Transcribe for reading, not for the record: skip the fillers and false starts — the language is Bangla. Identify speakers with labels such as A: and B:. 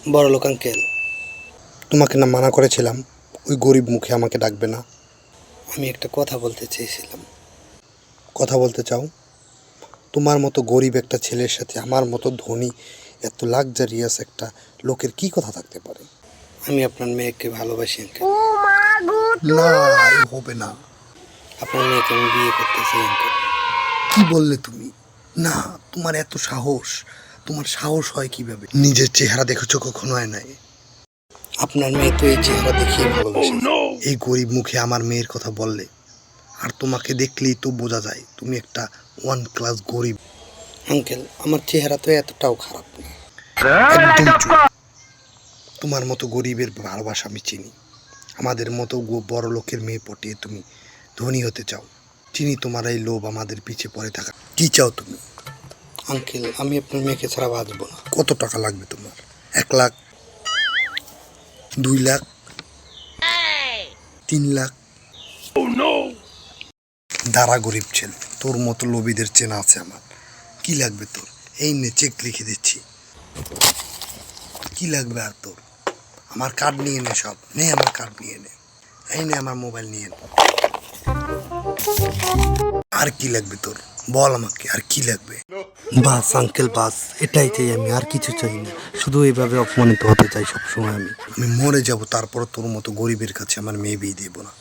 A: বড়লোক আঙ্কেল, তোমাকে না মানা করেছিলাম ওই গরিব মুখে আমাকে ডাকবে না? আমি একটা কথা বলতে চেয়েছিলাম। কথা বলতে চাও? তোমার মতো গরিব একটা ছেলের সাথে আমার মতো ধনী এত লাক্সারিয়াস একটা লোকের কি কথা থাকতে পারে? আমি আপনার মেয়েকে ভালোবাসি আঙ্কেল। না, হবে না। আপনার মেয়েকে আমি বিয়ে করতে চাই আঙ্কেল। কি বললে তুমি? না, তোমার এত সাহস? তোমার সাহস হয় কিভাবে? নিজের চেহারা দেখেছো কখনো আয়নায়? আপনার মেয়ে তো এই চেহারা দেখিয়ে ভালোবাসে। এই গরিব মুখে আমার মেয়ের কথা বললে? আর তোমাকে দেখলেই তো বোঝা যায় তুমি একটা ওয়ান ক্লাস গরিব। আঙ্কেল, আমার চেহারা তো এতটাও খারাপ না। একদম চুপ। তোমার মতো গরিবের ভালোবাসা আমি চিনি। আমাদের মতো বড় লোকের মেয়ে পটিয়ে তুমি ধনী হতে চাও। চিনি তোমার এই লোভ আমাদের পিছে পড়ে থাকা। কি চাও তুমি? আঙ্কেল, আমি আপনার মেয়েকে ছাড়া বাঁচবো না। কত টাকা লাগবে তোমার? 1 লাখ, 2 লাখ, 3 লাখ? দাঁড়া গরিব ছেলে, তোর মতো লোভীদের চেনা আছে আমার। কি লাগবে তোর? এই নে, চেক লিখে দিচ্ছি। কি লাগবে আর তোর? আমার কার্ড নিয়ে নে, সব নে, আমার কার্ড নিয়ে নে। এই নে, আমার মোবাইল নিয়ে নে। আর কি লাগবে তোর? বল আমাকে, আর কি লাগবে? বাস আঙ্কেল, বাস, এটাই চাই আমি, আর কিছু চাই না। শুধু এইভাবে অপমানিত হতে চাই সবসময় আমি। আমি মরে যাব, তারপর তোর মতো গরিবের কাছে আমার মেয়ে বিয়ে দেবো না।